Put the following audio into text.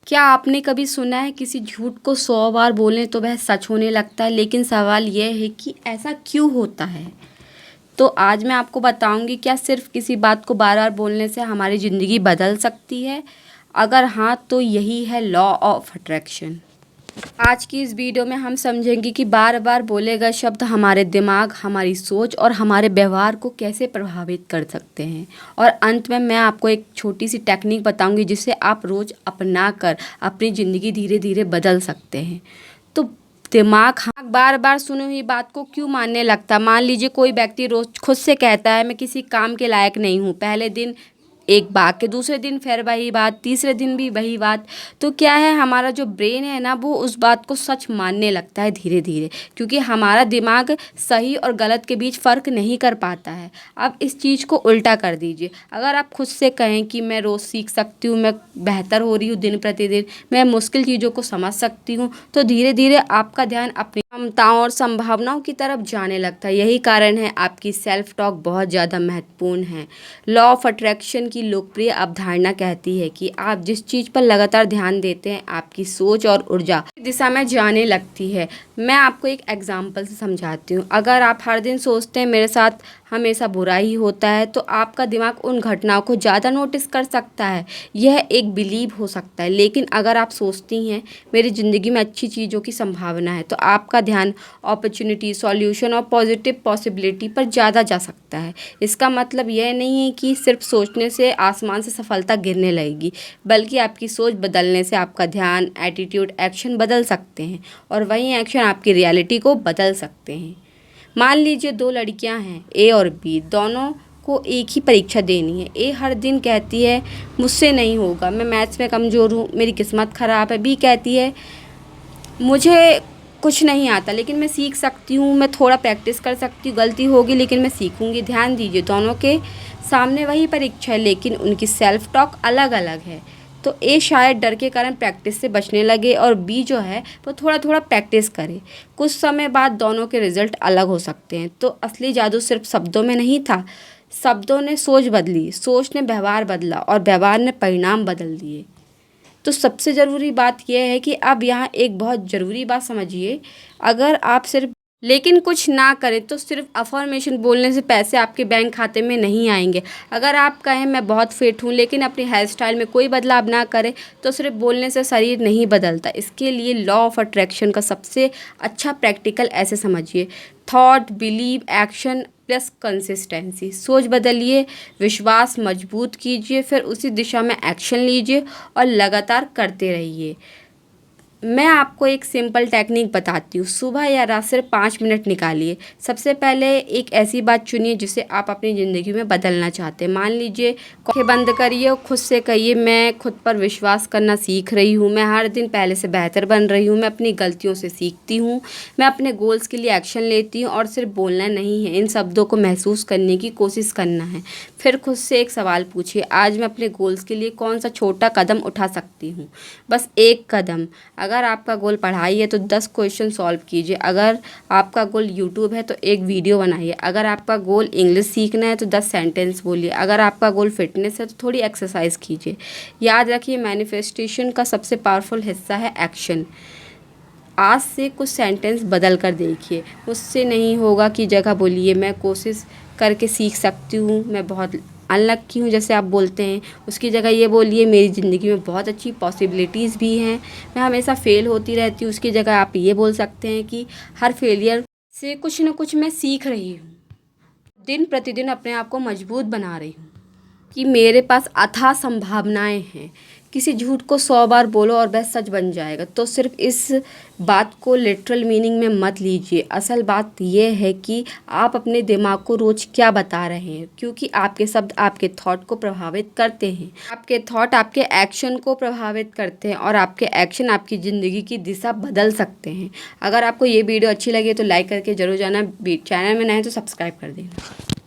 क्या आपने कभी सुना है किसी झूठ को 100 बार बोलें तो वह सच होने लगता है? लेकिन सवाल यह है कि ऐसा क्यों होता है? तो आज मैं आपको बताऊंगी क्या सिर्फ किसी बात को बार बार बोलने से हमारी ज़िंदगी बदल सकती है। अगर हाँ तो यही है लॉ ऑफ अट्रैक्शन। आज की इस वीडियो में हम समझेंगे कि बार बार बोले गए शब्द हमारे दिमाग, हमारी सोच और हमारे व्यवहार को कैसे प्रभावित कर सकते हैं। और अंत में मैं आपको एक छोटी सी टेक्निक बताऊंगी जिसे आप रोज़ अपना कर अपनी ज़िंदगी धीरे धीरे बदल सकते हैं। तो दिमाग बार बार सुनी हुई बात को क्यों मानने लगता? मान लीजिए कोई व्यक्ति रोज़ खुद से कहता है मैं किसी काम के लायक नहीं हूँ। पहले दिन एक बात के दूसरे दिन फिर वही बात, तीसरे दिन भी वही बात। तो क्या है, हमारा जो ब्रेन है ना वो उस बात को सच मानने लगता है धीरे धीरे, क्योंकि हमारा दिमाग सही और गलत के बीच फ़र्क नहीं कर पाता है। अब इस चीज़ को उल्टा कर दीजिए। अगर आप खुद से कहें कि मैं रोज़ सीख सकती हूँ, मैं बेहतर हो रही हूँ दिन प्रतिदिन, मैं मुश्किल चीज़ों को समझ सकती हूँ, तो धीरे धीरे आपका ध्यान अपनी क्षमताओं और संभावनाओं की तरफ जाने लगता है। यही कारण है आपकी सेल्फ टॉक बहुत ज़्यादा महत्वपूर्ण है। लॉ ऑफ अट्रैक्शन की लोकप्रिय अवधारणा कहती है कि आप जिस चीज़ पर लगातार ध्यान देते हैं आपकी सोच और ऊर्जा दिशा में जाने लगती है। मैं आपको एक एग्जाम्पल से समझाती हूँ। अगर आप हर दिन सोचते हैं मेरे साथ हमेशा बुरा ही होता है, तो आपका दिमाग उन घटनाओं को ज़्यादा नोटिस कर सकता है। यह एक बिलीव हो सकता है। लेकिन अगर आप सोचती हैं मेरी ज़िंदगी में अच्छी चीज़ों की संभावना है, तो आपका ध्यान अपॉर्चुनिटी, सॉल्यूशन और पॉजिटिव पॉसिबिलिटी पर ज़्यादा जा सकता है। इसका मतलब यह नहीं है कि सिर्फ सोचने से आसमान से सफलता गिरने लगेगी, बल्कि आपकी सोच बदलने से आपका ध्यान, एटीट्यूड, एक्शन बदल सकते हैं और वही एक्शन आपकी रियलिटी को बदल सकते हैं। मान लीजिए दो लड़कियां हैं, ए और बी। दोनों को एक ही परीक्षा देनी है। ए हर दिन कहती है मुझसे नहीं होगा, मैं मैथ्स में कमज़ोर हूँ, मेरी किस्मत ख़राब है। बी कहती है मुझे कुछ नहीं आता लेकिन मैं सीख सकती हूँ, मैं थोड़ा प्रैक्टिस कर सकती हूँ, गलती होगी लेकिन मैं सीखूँगी। ध्यान दीजिए, दोनों के सामने वही परीक्षा है लेकिन उनकी सेल्फ टॉक अलग अलग है। तो ए शायद डर के कारण प्रैक्टिस से बचने लगे और बी जो है वो थोड़ा थोड़ा प्रैक्टिस करे। कुछ समय बाद दोनों के रिजल्ट अलग हो सकते हैं। तो असली जादू सिर्फ शब्दों में नहीं था। शब्दों ने सोच बदली, सोच ने व्यवहार बदला और व्यवहार ने परिणाम बदल दिए। तो सबसे ज़रूरी बात यह है कि अब यहाँ एक बहुत ज़रूरी बात समझिए। अगर आप सिर्फ लेकिन कुछ ना करें तो सिर्फ अफर्मेशन बोलने से पैसे आपके बैंक खाते में नहीं आएंगे। अगर आप कहें मैं बहुत फिट हूँ लेकिन अपनी हेयर स्टाइल में कोई बदलाव ना करें तो सिर्फ बोलने से शरीर नहीं बदलता। इसके लिए लॉ ऑफ अट्रैक्शन का सबसे अच्छा प्रैक्टिकल ऐसे समझिए: thought, believe, action plus consistency. सोच बदलिए, विश्वास मजबूत कीजिए, फिर उसी दिशा में एक्शन लीजिए और लगातार करते रहिए। मैं आपको एक सिंपल टेक्निक बताती हूँ। सुबह या रात सिर्फ 5 मिनट निकालिए। सबसे पहले एक ऐसी बात चुनिए जिसे आप अपनी ज़िंदगी में बदलना चाहते हैं। मान लीजिए आंखें बंद करिए और खुद से कहिए मैं खुद पर विश्वास करना सीख रही हूँ, मैं हर दिन पहले से बेहतर बन रही हूँ, मैं अपनी गलतियों से सीखती हूँ, मैं अपने गोल्स के लिए एक्शन लेती हूँ। और सिर्फ बोलना नहीं है, इन शब्दों को महसूस करने की कोशिश करना है। फिर खुद से एक सवाल पूछिए, आज मैं अपने गोल्स के लिए कौन सा छोटा कदम उठा सकती हूँ? बस एक कदम। अगर आपका गोल पढ़ाई है तो 10 क्वेश्चन सॉल्व कीजिए। अगर आपका गोल यूट्यूब है तो एक वीडियो बनाइए। अगर आपका गोल इंग्लिश सीखना है तो 10 सेंटेंस बोलिए। अगर आपका गोल फिटनेस है तो थोड़ी एक्सरसाइज कीजिए। याद रखिए, मैनिफेस्टेशन का सबसे पावरफुल हिस्सा है एक्शन। आज से कुछ सेंटेंस बदल कर देखिए। मुझसे नहीं होगा की जगह बोलिए मैं कोशिश करके सीख सकती हूँ, मैं बहुत अनलक्की हूँ जैसे आप बोलते हैं, उसकी जगह ये बोलिए मेरी ज़िंदगी में बहुत अच्छी पॉसिबिलिटीज़ भी हैं, मैं हमेशा फ़ेल होती रहती हूँ। उसकी जगह आप ये बोल सकते हैं कि हर फेलियर से कुछ न कुछ मैं सीख रही हूँ, दिन प्रतिदिन अपने आप को मजबूत बना रही हूँ, कि मेरे पास अथाह संभावनाएं हैं। किसी झूठ को 100 बार बोलो और वह सच बन जाएगा। तो सिर्फ इस बात को लिटरल मीनिंग में मत लीजिए। असल बात यह है कि आप अपने दिमाग को रोज़ क्या बता रहे हैं, क्योंकि आपके शब्द आपके थॉट को प्रभावित करते हैं, आपके थॉट आपके एक्शन को प्रभावित करते हैं और आपके एक्शन आपकी ज़िंदगी की दिशा बदल सकते हैं। अगर आपको ये वीडियो अच्छी लगी तो लाइक करके ज़रूर जाना। चैनल में नए हैं तो सब्सक्राइब कर देना।